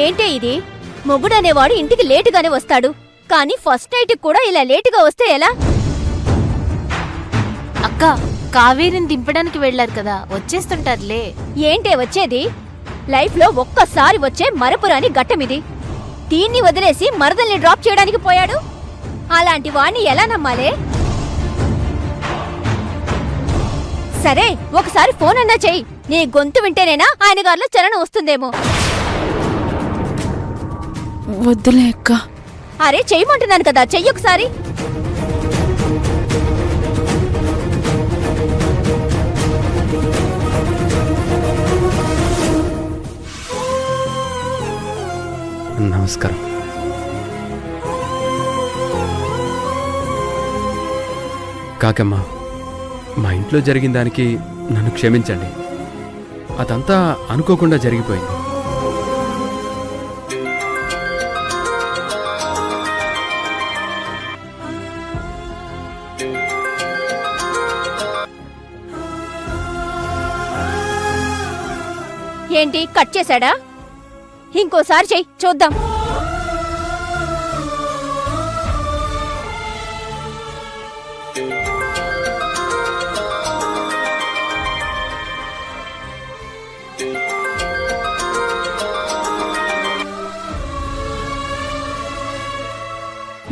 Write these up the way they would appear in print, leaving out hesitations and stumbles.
ఏంటే ఇది? మొగుడనేవాడు ఇంటికి లేటుగానే వస్తాడు, కానీ ఫస్ట్ నైట్ కూడా ఇలా లేటుగా వస్తే ఎలా? అక్క, కావేరిని దింపడానికి వెళ్లారు కదా, వచ్చేస్తుంటారులే. ఏంటే వచ్చేది? లైఫ్లో ఒక్కసారి వచ్చే మరపురాని ఘట్టమిది. దీన్ని వదిలేసి మరదల్ని డ్రాప్ చేయడానికి పోయాడు. అలాంటి వాణ్ణి ఎలా నమ్మాలే? సరే, ఒకసారి ఫోన్ అన్నా చెయ్యి. నీ గొంతు వింటేనేనా ఆయన గారిలో చలనం వస్తుందేమో. వద్దులే అక్క. అరే చెయ్యమంటున్నాను కదా, చెయ్యొకసారి. నమస్కారం. కాకమ్మ, మా ఇంట్లో జరిగిన దానికి నన్ను క్షమించండి. అదంతా అనుకోకుండా జరిగిపోయింది. ఏంటి, కట్ చేశాడా? ఇంకోసారి చెయ్యి చూద్దాం.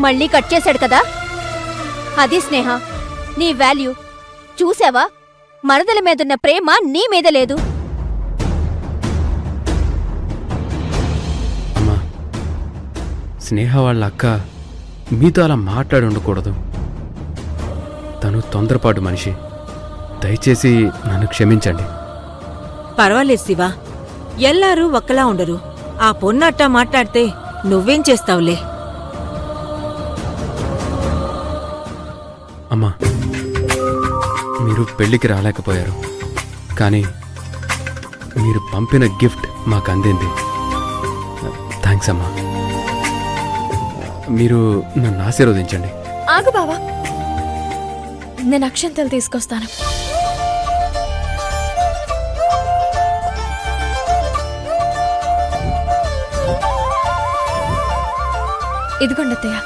మళ్ళీ కట్ చేశాడు కదా. అది స్నేహ, నీ వాల్యూ చూసావా? మరదల మీదున్న ప్రేమ నీ మీద లేదు. అమ్మా, స్నేహ వాళ్ళ అక్క మీతో అలా మాట్లాడి ఉండకూడదు. తను తొందరపాటు మనిషి. దయచేసి నన్ను క్షమించండి. పర్వాలేదు శివ, ఎల్లారూ ఒక్కలా ఉండరు. ఆ పొన్నట్టా మాట్లాడితే నువ్వేం చేస్తావులే. అమ్మా, మీరు పెళ్లికి రాలేకపోయారు, కానీ మీరు పంపిన గిఫ్ట్ మాకు అందింది. థ్యాంక్స్ అమ్మా. మీరు నన్ను ఆశీర్వదించండి. ఆగు బావా, నేను అక్షంతలు తీసుకొస్తాను. ఇదిగోండి అత్తయ్య.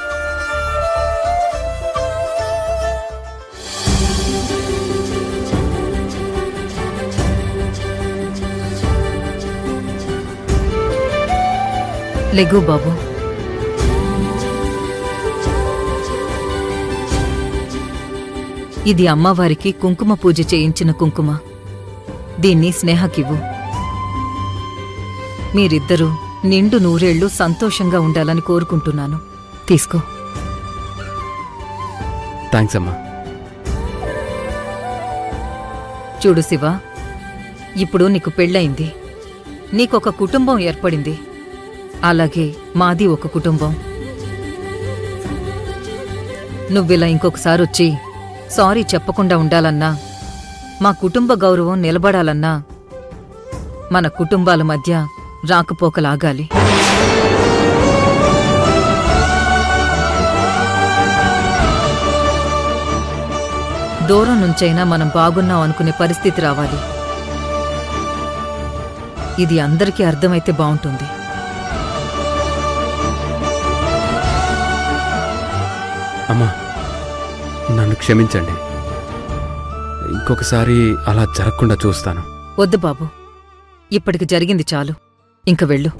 లెగు బాబు. ఇది అమ్మవారికి కుంకుమ పూజ చేయించిన కుంకుమ. దీన్ని స్నేహకివ్వు. మీరిద్దరూ నిండు నూరేళ్లు సంతోషంగా ఉండాలని కోరుకుంటున్నాను. తీసుకో. థ్యాంక్స్ అమ్మా. చూడు శివ, ఇప్పుడు నీకు పెళ్ళయింది, నీకొక కుటుంబం ఏర్పడింది. అలాగే మాది ఒక కుటుంబం. నువ్విలా ఇంకొకసారి వచ్చి సారీ చెప్పకుండా ఉండాలన్నా, మా కుటుంబ గౌరవం నిలబడాలన్నా మన కుటుంబాల మధ్య రాకపోకలాగాలి. దూరం నుంచైనా మనం బాగున్నాం అనుకునే పరిస్థితి రావాలి. ఇది అందరికీ అర్థమైతే బావుంటుంది. అమ్మా, నన్ను క్షమించండి. ఇంకొకసారి అలా జరగకుండా చూస్తాను. వద్దు బాబు, ఇప్పటికి జరిగింది చాలు. ఇంక వెళ్ళు.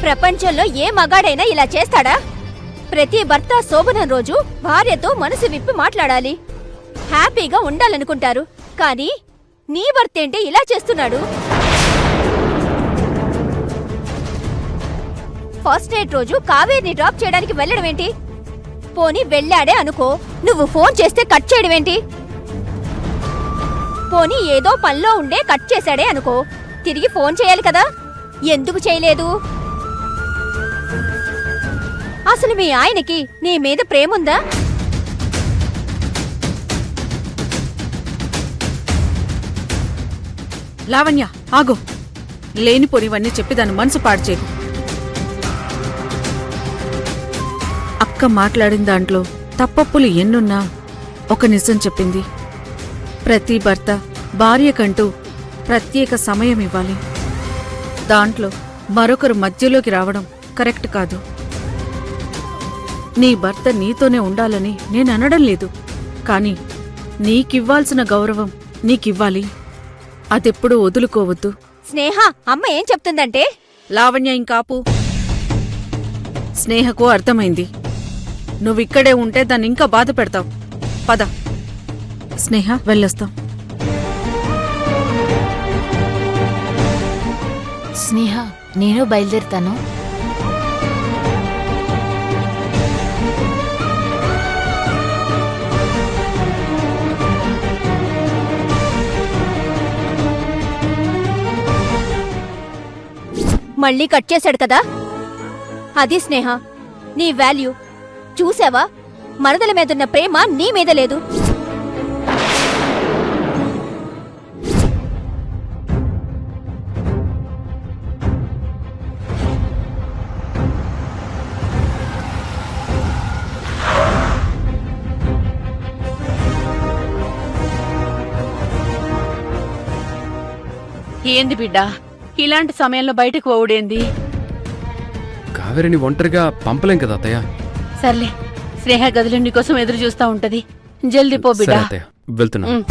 ప్రపంచంలో ఏ మగాడైనా ఇలా చేస్తాడా? ప్రతి భర్త శోభనం రోజు భార్యతో మనసు విప్పి మాట్లాడాలి, హ్యాపీగా ఉండాలనుకుంటారు. కానీ నీ భర్తేంటి ఇలా చేస్తున్నాడు? ఫస్ట్ నైట్ రోజు కావేరిని డ్రాప్ చేయడానికి వెళ్ళడమేంటి? పోనీ వెళ్ళాడే అనుకో, నువ్వు ఫోన్ చేస్తే కట్ చేయడమేంటి? పోనీ ఏదో పనిలో ఉండే కట్ చేశాడే అనుకో, తిరిగి ఫోన్ చేయాలి కదా, ఎందుకు చేయలేదు? అసలు మీ ఆయనకి నీ మీద ప్రేముందా? లావణ్య ఆగు. లేనిపోనివన్నీ చెప్పి దాని మనసు పాడు చేయకు. అక్క మాట్లాడిన దాంట్లో తప్పప్పులు ఎన్నున్నా ఒక నిజం చెప్పింది. ప్రతి భర్త భార్యకంటూ ప్రత్యేక సమయం ఇవ్వాలి. దాంట్లో మరొకరు మధ్యలోకి రావడం కరెక్ట్ కాదు. నీ భర్త నీతోనే ఉండాలని నేననడం లేదు, కాని నీకివ్వాల్సిన గౌరవం నీకివ్వాలి. అదెప్పుడూ వదులుకోవద్దు. స్నేహ, అమ్మ ఏం చెప్తుందంటే? లావణ్య ఇంకాపు. స్నేహకు అర్థమైంది. నువ్విక్కడే ఉంటే దాన్ని ఇంకా బాధ పెడతావు. పద స్నేహ, వెళ్ళొస్తాం. స్నేహ, నేను బయలుదేరుతాను. మళ్ళీ కట్ చేశాడు కదా. అది స్నేహ నీ వాల్యూ. చూసావా, మరదల మీదున్న ప్రేమ నీ మీద లేదు. ఏంది బిడ్డా, ఇలాంటి సమయంలో బయటకు పోవుడేంది? కావేరిని ఒంటరిగా పంపలేం కదా అత్తయ్య. సర్లే, స్నేహ గదిలో నీకోసం ఎదురు చూస్తా ఉంటది. జల్దీ పో సరే బిడ్డా. అత్తయ్య, వెళ్తున్నా. ఉమ్.